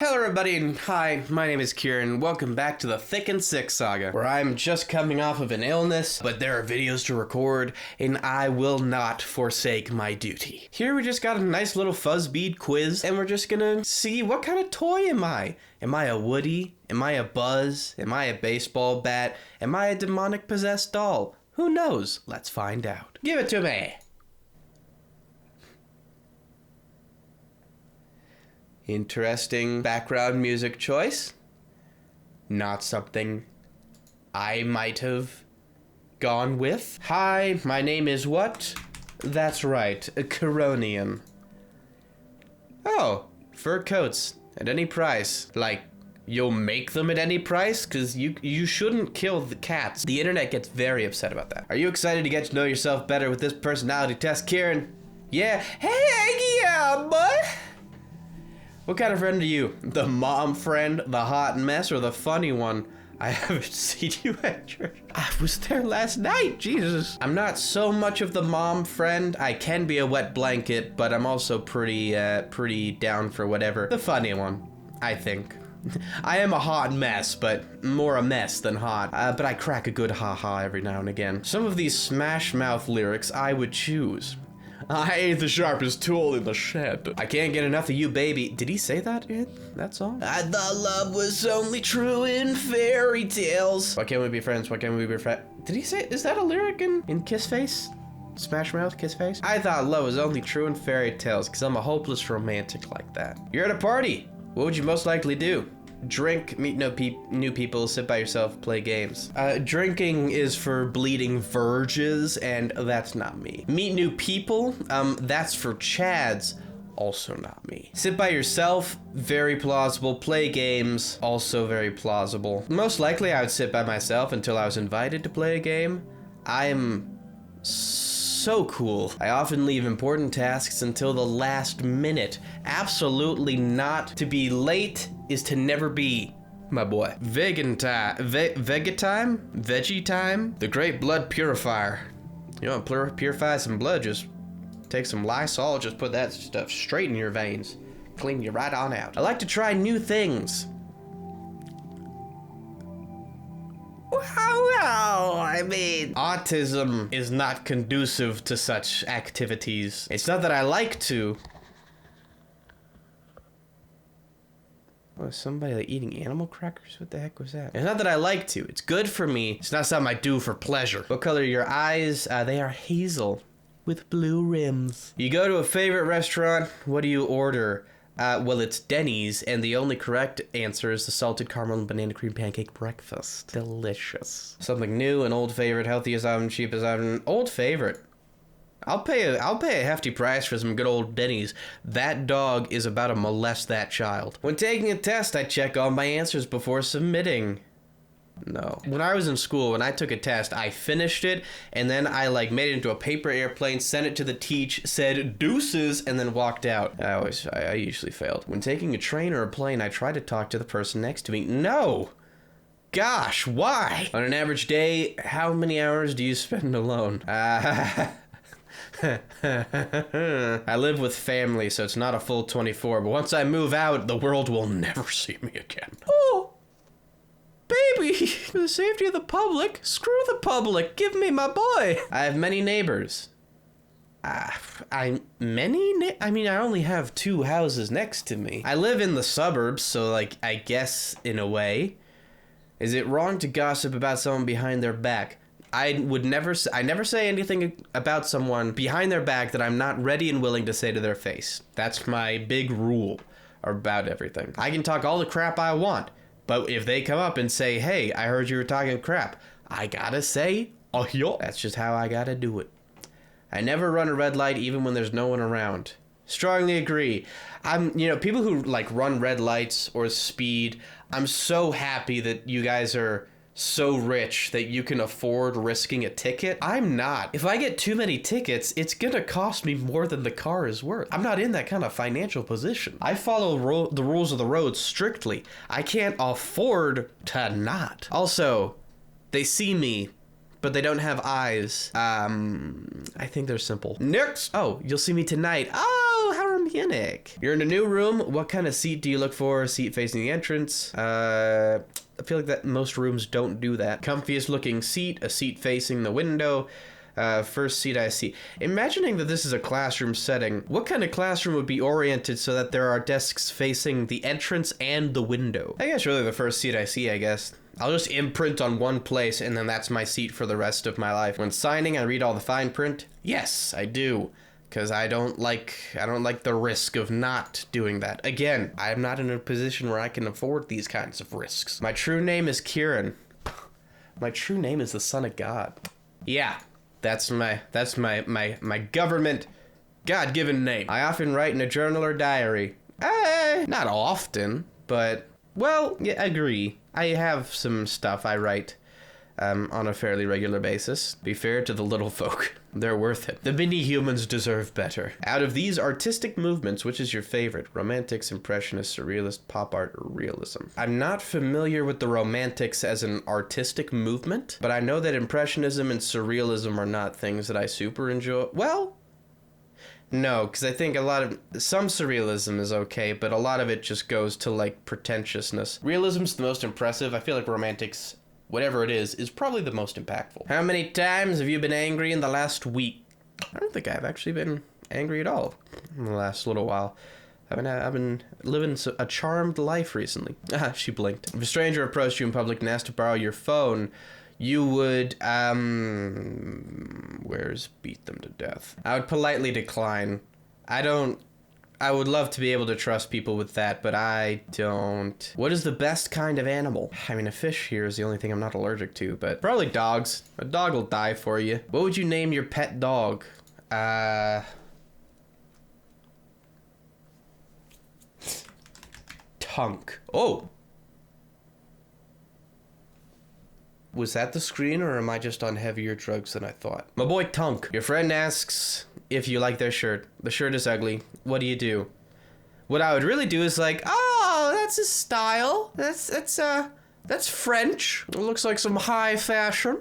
Hello everybody, and hi, my name is Kieran. Welcome back to the Thick and Sick saga, where I'm just coming off of an illness, but there are videos to record, and I will not forsake my duty. Here we just got a nice little fuzz bead quiz, and we're just gonna see what kind of toy am I? Am I a Woody? Am I a Buzz? Am I a baseball bat? Am I a demonic possessed doll? Who knows? Let's find out. Give it to me! Interesting background music choice. Not something I might have gone with. Hi, my name is what? That's right, a Kironian. Oh, fur coats at any price. Like, you'll make them at any price? Because you shouldn't kill the cats. The internet gets very upset about that. Are you excited to get to know yourself better with this personality test, Kieran? Yeah. Hey, yeah, bud. What kind of friend are you? The mom friend, the hot mess, or the funny one? I haven't seen you at church. I was there last night, Jesus. I'm not so much of the mom friend. I can be a wet blanket, but I'm also pretty down for whatever. The funny one, I think. I am a hot mess, but more a mess than hot. But I crack a good ha-ha every now and again. Some of these Smash Mouth lyrics I would choose. I ain't the sharpest tool in the shed. I can't get enough of you, baby. Did he say that in that song? I thought love was only true in fairy tales. Why can't we be friends? Why can't we be friends? Did he say, is that a lyric in Kiss Face? Smash Mouth, Kiss Face? I thought love was only true in fairy tales because I'm a hopeless romantic like that. You're at a party. What would you most likely do? Drink, meet new people, sit by yourself, play games. Drinking is for bleeding verges, and that's not me. Meet new people, that's for Chads, also not me. Sit by yourself, very plausible. Play games, also very plausible. Most likely I would sit by myself until I was invited to play a game. I'm so cool. I often leave important tasks until the last minute. Absolutely not. To be late is to never be, my boy. Vegan time. Veggie time? The great blood purifier. You want to purify some blood? Just take some Lysol, just put that stuff straight in your veins. Clean you right on out. I like to try new things. Well, I mean, autism is not conducive to such activities. It's not that I like to. Oh, somebody like eating animal crackers? What the heck was that? It's not that I like to. It's good for me. It's not something I do for pleasure. What color are your eyes? They are hazel with blue rims. You go to a favorite restaurant. What do you order? Well, it's Denny's, and the only correct answer is the salted caramel and banana cream pancake breakfast. Delicious. Something new, an old favorite, healthy as often, cheap as often. Old favorite. I'll pay a hefty price for some good old Denny's. That dog is about to molest that child. When taking a test, I check all my answers before submitting. No. When I was in school, when I took a test, I finished it, and then I made it into a paper airplane, sent it to the teach, said deuces, and then walked out. I usually failed. When taking a train or a plane, I try to talk to the person next to me. No! Gosh, why? On an average day, how many hours do you spend alone? I live with family, so it's not a full 24, but once I move out, the world will never see me again. Oh! Baby, for the safety of the public, screw the public, give me my boy. I have many neighbors. I only have 2 houses next to me. I live in the suburbs, so I guess in a way. Is it wrong to gossip about someone behind their back? I never say anything about someone behind their back that I'm not ready and willing to say to their face. That's my big rule about everything. I can talk all the crap I want. But if they come up and say, hey, I heard you were talking crap, I gotta say, oh, yo. That's just how I gotta do it. I never run a red light even when there's no one around. Strongly agree. People who run red lights or speed, I'm so happy that you guys are so rich that you can afford risking a ticket. I'm not. If I get too many tickets, it's gonna cost me more than the car is worth. I'm not in that kind of financial position. I follow the rules of the road strictly. I can't afford to not. Also, they see me, but they don't have eyes. I think they're simple. Next! Oh, you'll see me tonight. Oh, how Nick. You're in a new room. What kind of seat do you look for? Seat facing the entrance. I feel like that most rooms don't do that. Comfiest looking seat, a seat facing the window. First seat I see. Imagining that this is a classroom setting, what kind of classroom would be oriented so that there are desks facing the entrance and the window? I guess really the first seat I see, I guess. I'll just imprint on one place and then that's my seat for the rest of my life. When signing, I read all the fine print. Yes, I do. Because I don't like the risk of not doing that. Again, I am not in a position where I can afford these kinds of risks. My true name is Kieran. My true name is the Son of God. Yeah. That's my government God-given name. I often write in a journal or diary. Not often, but, well, yeah, agree. I have some stuff I write on a fairly regular basis. Be fair to the little folk. They're worth it. The mini-humans deserve better. Out of these artistic movements, which is your favorite? Romantics, Impressionist, Surrealist, Pop Art, or Realism? I'm not familiar with the Romantics as an artistic movement, but I know that Impressionism and Surrealism are not things that I super enjoy. Well, no, because I think some Surrealism is okay, but a lot of it just goes to, like, pretentiousness. Realism's the most impressive. I feel like Romantics, whatever it is probably the most impactful. How many times have you been angry in the last week? I don't think I've actually been angry at all in the last little while. I've been living a charmed life recently. She blinked. If a stranger approached you in public and asked to borrow your phone, you would, beat them to death? I would politely decline. I would love to be able to trust people with that, but I don't. What is the best kind of animal? I mean, a fish here is the only thing I'm not allergic to, but probably dogs. A dog will die for you. What would you name your pet dog? Tunk. Oh! Was that the screen, or am I just on heavier drugs than I thought? My boy Tunk. Your friend asks if you like their shirt. The shirt is ugly. What do you do? What I would really do is like, oh, that's his style. That's French. It looks like some high fashion.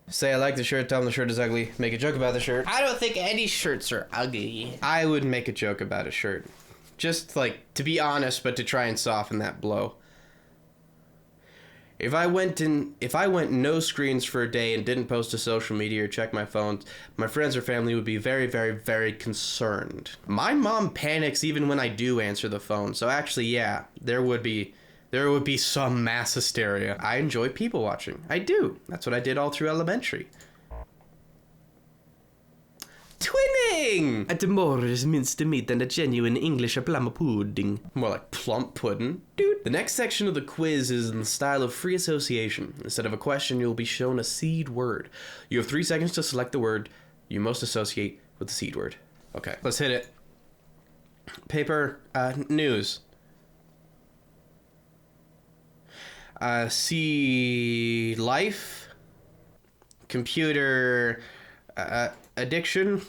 Say I like the shirt, tell them the shirt is ugly. Make a joke about the shirt. I don't think any shirts are ugly. I would make a joke about a shirt. Just like, to be honest, but to try and soften that blow. If I went no screens for a day and didn't post to social media or check my phone, my friends or family would be very, very, very concerned. My mom panics even when I do answer the phone. So actually, yeah, there would be some mass hysteria. I enjoy people watching. I do. That's what I did all through elementary. Twinning! A demore is mince meat than a genuine English plum pudding. More like plump pudding. Dude. The next section of the quiz is in the style of free association. Instead of a question, you'll be shown a seed word. You have 3 seconds to select the word you most associate with the seed word. Okay, let's hit it. Paper, news. See life. Computer, addiction,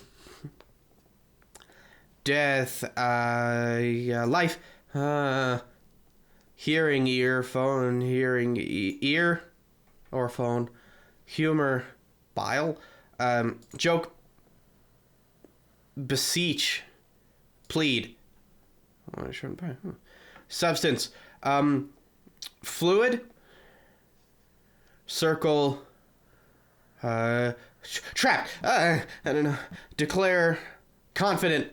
death, life, hearing, earphone, hearing, ear, or phone, humor, bile, joke, beseech, plead, substance, fluid, circle, trap, I don't know, declare, confident,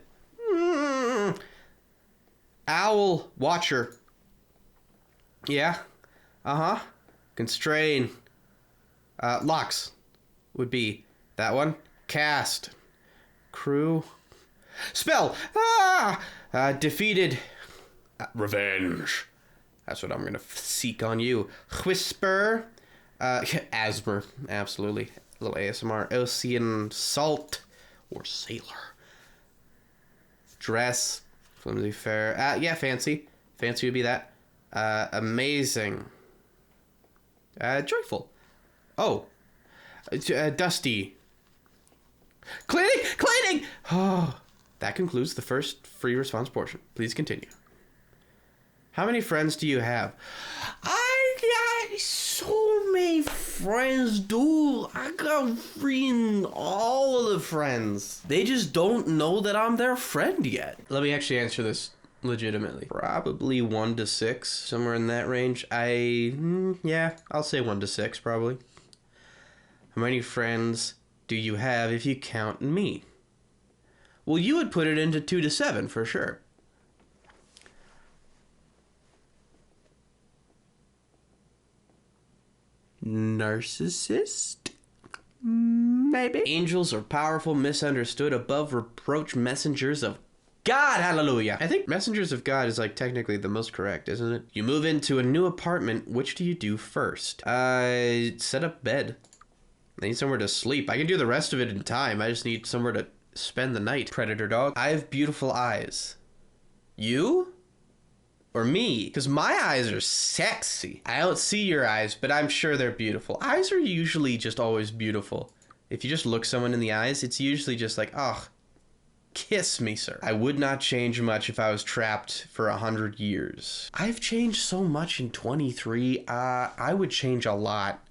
owl, watcher, yeah, constrain, locks would be that one, cast, crew, spell, defeated, revenge, that's what I'm gonna seek on you, whisper, asthma, absolutely. A little ASMR. Ocean salt or sailor. Dress. Flimsy fair. Yeah, fancy. Fancy would be that. Amazing. Joyful. Oh. Dusty. Cleaning! Oh. That concludes the first free response portion. Please continue. How many friends do you have? I got so many friends, dude? I got freaking all of the friends. They just don't know that I'm their friend yet. Let me actually answer this legitimately. Probably 1 to 6, somewhere in that range. Yeah, I'll say 1 to 6 probably. How many friends do you have if you count me? Well, you would put it into 2 to 7 for sure. Narcissist? Maybe. Angels are powerful, misunderstood, above reproach messengers of God, hallelujah. I think messengers of God is like technically the most correct, isn't it? You move into a new apartment. Which do you do first? Set up bed. I need somewhere to sleep. I can do the rest of it in time. I just need somewhere to spend the night. Predator dog. I have beautiful eyes. You? Or me? Because my eyes are sexy. I don't see your eyes, but I'm sure they're beautiful. Eyes are usually just always beautiful. If you just look someone in the eyes, it's usually just like, oh, kiss me, sir. I would not change much if I was trapped for 100 years. I've changed so much in 23. I would change a lot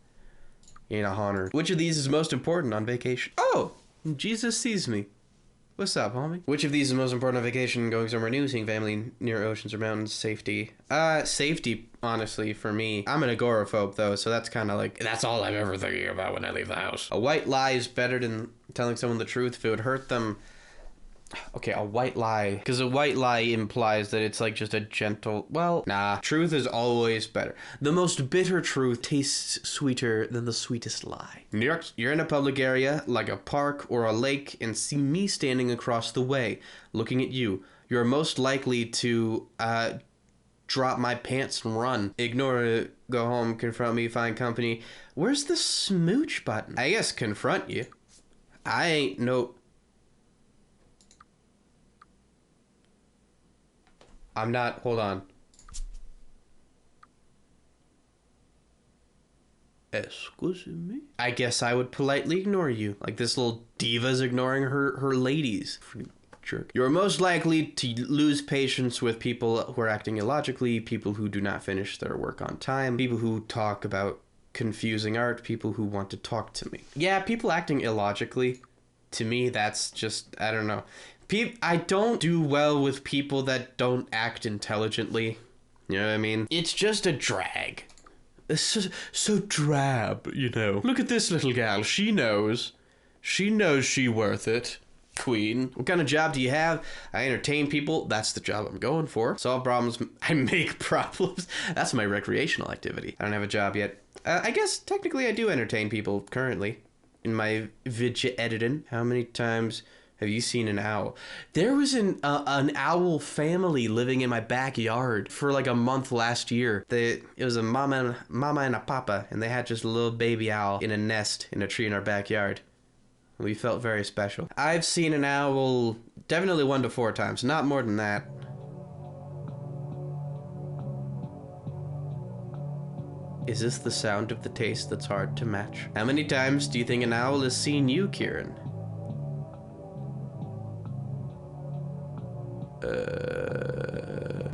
in 100. Which of these is most important on vacation? Oh, Jesus sees me. What's up, homie? Which of these is most important on vacation? Going somewhere new, seeing family near oceans or mountains, safety. Safety, honestly, for me. I'm an agoraphobe, though, so that's kind of like, that's all I'm ever thinking about when I leave the house. A white lie is better than telling someone the truth if it would hurt them. Okay, a white lie. Because a white lie implies that it's like just a gentle... Well, nah. Truth is always better. The most bitter truth tastes sweeter than the sweetest lie. You're in a public area, like a park or a lake, and see me standing across the way, looking at you. You're most likely to, drop my pants and run. Ignore it, go home, confront me, find company. Where's the smooch button? I guess confront you. I ain't no... I'm not, hold on. Excuse me? I guess I would politely ignore you. Like this little diva's ignoring her ladies. Jerk. You're most likely to lose patience with people who are acting illogically, people who do not finish their work on time, people who talk about confusing art, people who want to talk to me. Yeah, people acting illogically, to me, that's just, I don't know. I don't do well with people that don't act intelligently. You know what I mean? It's just a drag. It's so drab, you know. Look at this little gal. She knows. She knows she worth it. Queen. What kind of job do you have? I entertain people. That's the job I'm going for. Solve problems. I make problems. That's my recreational activity. I don't have a job yet. I guess technically I do entertain people currently in my video editing. How many times... Have you seen an owl? There was an owl family living in my backyard for like a month last year. It was a mama and a papa, and they had just a little baby owl in a nest in a tree in our backyard. We felt very special. I've seen an owl definitely 1 to 4 times, not more than that. Is this the sound of the taste that's hard to match? How many times do you think an owl has seen you, Kieran?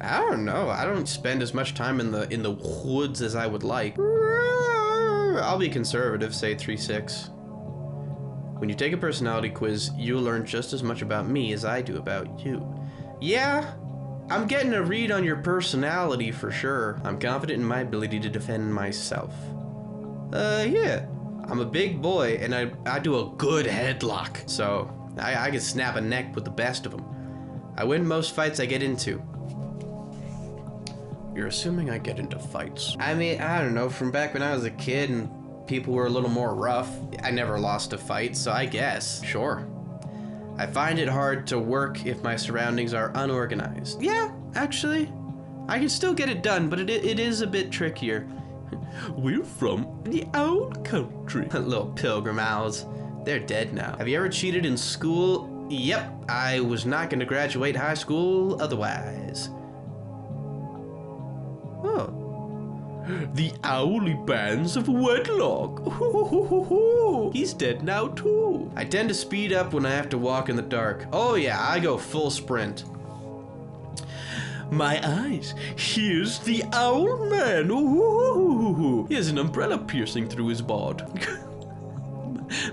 I don't know. I don't spend as much time in the woods as I would like. I'll be conservative, say 3-6. When you take a personality quiz, you'll learn just as much about me as I do about you. Yeah, I'm getting a read on your personality for sure. I'm confident in my ability to defend myself. Yeah. I'm a big boy, and I do a good headlock, so I can snap a neck with the best of them. I win most fights I get into. You're assuming I get into fights. I mean, I don't know, from back when I was a kid and people were a little more rough, I never lost a fight, so I guess, sure. I find it hard to work if my surroundings are unorganized. Yeah, actually, I can still get it done, but it is a bit trickier. We're from the old country. Little pilgrim owls. They're dead now. Have you ever cheated in school? Yep, I was not going to graduate high school otherwise. Oh. The owly bands of wedlock. He's dead now too. I tend to speed up when I have to walk in the dark. Oh yeah, I go full sprint. My eyes. Here's the owl man. Ooh, he has an umbrella piercing through his bod.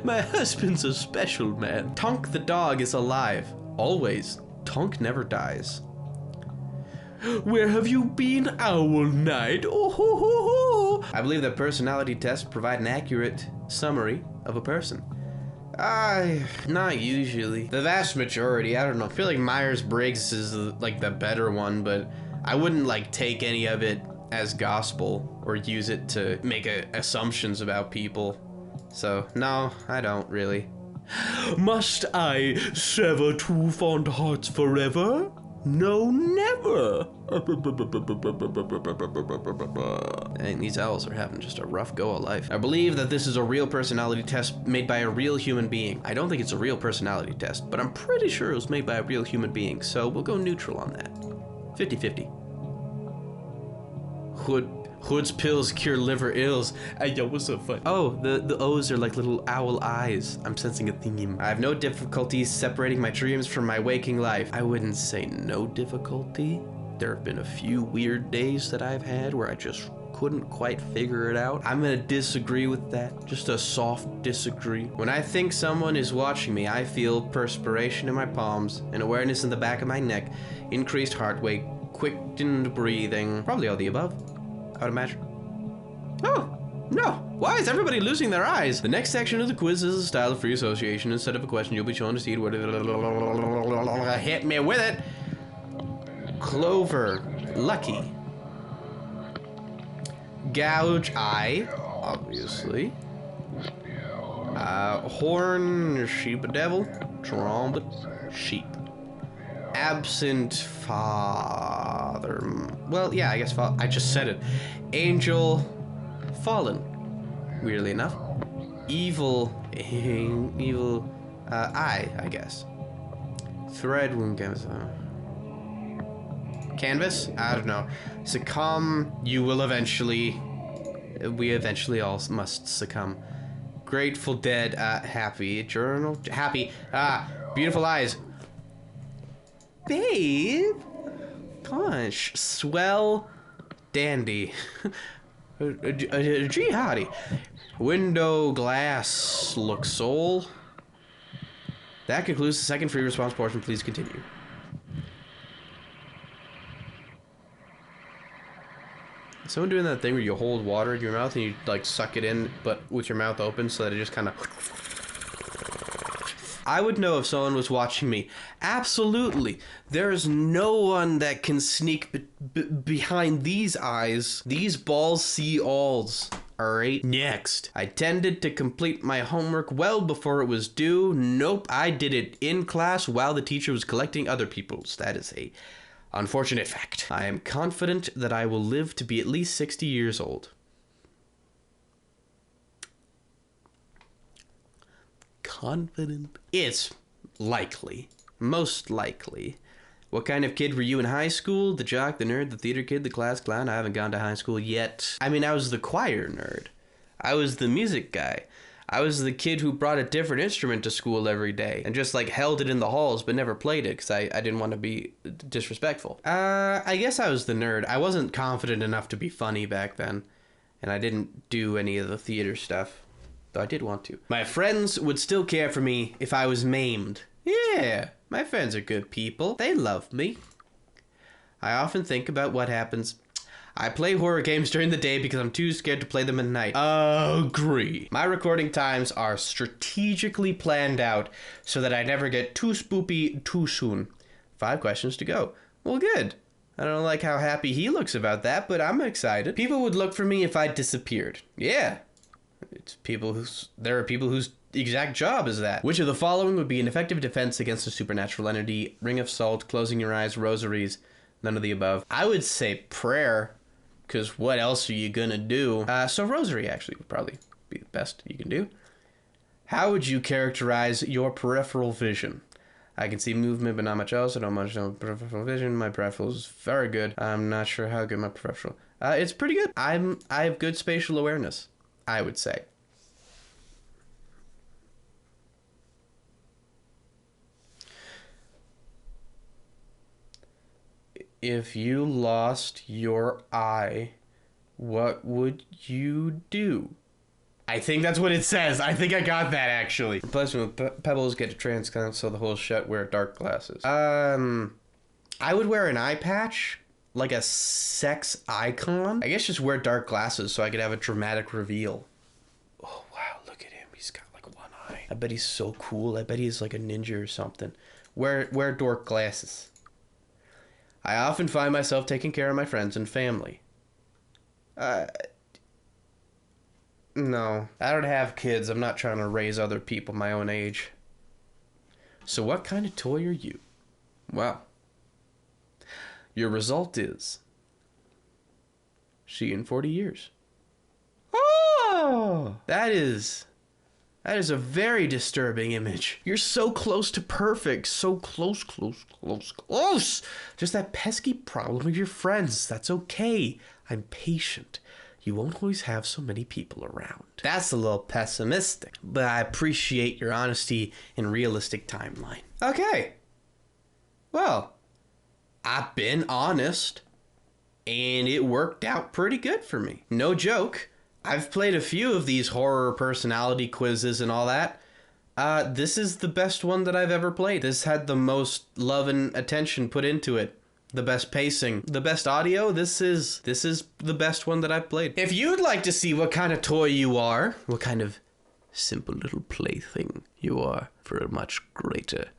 My husband's a special man. Tonk the dog is alive. Always. Tonk never dies. Where have you been, Owl Knight? Oh. I believe that personality tests provide an accurate summary of a person. Not usually. The vast majority, I don't know. I feel like Myers-Briggs is like the better one, but I wouldn't like take any of it as gospel or use it to make assumptions about people. So, no, I don't really. Must I sever two fond hearts forever? No, never. And these owls are having just a rough go of life. I believe that this is a real personality test made by a real human being. I don't think it's a real personality test, but I'm pretty sure it was made by a real human being, so we'll go neutral on that. 50-50. Hood's pills cure liver ills. Hey, yo, what's so funny? Oh, the O's are like little owl eyes. I'm sensing a theme. I have no difficulties separating my dreams from my waking life. I wouldn't say no difficulty. There have been a few weird days that I've had where I just couldn't quite figure it out. I'm gonna disagree with that. Just a soft disagree. When I think someone is watching me, I feel perspiration in my palms, an awareness in the back of my neck, increased heart rate, quickened breathing. Probably all the above, I would imagine. Oh, no. Why is everybody losing their eyes? The next section of the quiz is a style of free association. Instead of a question, you'll be shown to see it. Hit me with it. Clover. Lucky. Gouge eye. Obviously. Horn. Sheep devil. Trumpet. Sheep. Absent father. Well, yeah, I guess I just said it. Angel. Fallen. Weirdly enough. Evil. Eye, I guess. Thread wound canvas. I don't know. Succumb. You will eventually. We eventually all must succumb. Grateful Dead. Happy. Journal. Happy. Beautiful eyes. Babe. Punch. Swell. Dandy. Gee howdy. Window glass. Look soul. That concludes the second free response portion. Please continue. Someone doing that thing where you hold water in your mouth and you like suck it in, but with your mouth open so that it just kind of. I would know if someone was watching me. Absolutely. There is no one that can sneak behind these eyes. These balls see alls. Alright, next. I tended to complete my homework well before it was due. Nope, I did it in class while the teacher was collecting other people's. That is a unfortunate fact. I am confident that I will live to be at least 60 years old. Confident? It's likely. Most likely. What kind of kid were you in high school? The jock, the nerd, the theater kid, the class clown? I haven't gone to high school yet. I mean, I was the choir nerd. I was the music guy. I was the kid who brought a different instrument to school every day and just like held it in the halls but never played it because I didn't want to be disrespectful. I guess I was the nerd. I wasn't confident enough to be funny back then, and I didn't do any of the theater stuff, though I did want to. My friends would still care for me if I was maimed. Yeah, my friends are good people. They love me. I often think about what happens. I play horror games during the day because I'm too scared to play them at night. Agree. My recording times are strategically planned out so that I never get too spoopy too soon. 5 questions to go. Well, good. I don't like how happy he looks about that, but I'm excited. People would look for me if I disappeared. Yeah. There are people whose exact job is that. Which of the following would be an effective defense against a supernatural entity? Ring of salt, closing your eyes, rosaries, none of the above. I would say prayer, because what else are you gonna do? So rosary actually would probably be the best you can do. How would you characterize your peripheral vision? I can see movement, but not much else. I don't much know peripheral vision. My peripheral is very good. I'm not sure how good my peripheral. It's pretty good. I have good spatial awareness, I would say. If you lost your eye, what would you do? I think that's what it says. I think I got that, actually. Replacement with pebbles, get a transplant so the holes shut, wear dark glasses. I would wear an eye patch, like a sex icon. I guess just wear dark glasses so I could have a dramatic reveal. Oh, wow, look at him. He's got like one eye. I bet he's so cool. I bet he's like a ninja or something. Wear dark glasses. I often find myself taking care of my friends and family. No, I don't have kids. I'm not trying to raise other people my own age. So what kind of toy are you? Well, your result is she in 40 years. Oh, that is a very disturbing image. You're so close to perfect. So close. Just that pesky problem with your friends. That's okay. I'm patient. You won't always have so many people around. That's a little pessimistic, but I appreciate your honesty and realistic timeline. Okay. Well, I've been honest, and it worked out pretty good for me. No joke. I've played a few of these horror personality quizzes and all that. This is the best one that I've ever played. This had the most love and attention put into it. The best pacing, the best audio. This is the best one that I've played. If you'd like to see what kind of toy you are, what kind of simple little plaything you are for a much greater,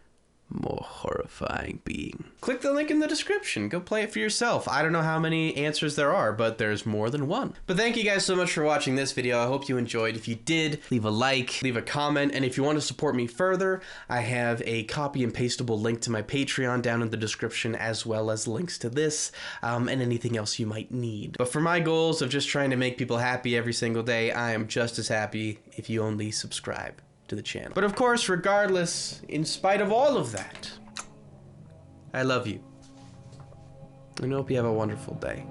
more horrifying being, click the link in the description. Go play it for yourself. I don't know how many answers there are, but there's more than one. But thank you guys so much for watching this video. I hope you enjoyed. If you did, leave a like, leave a comment, and if you want to support me further, I have a copy and pastable link to my Patreon down in the description, as well as links to this and anything else you might need. But for my goals of just trying to make people happy every single day, I am just as happy if you only subscribe to the channel. But of course, regardless, in spite of all of that, I love you. And I hope you have a wonderful day.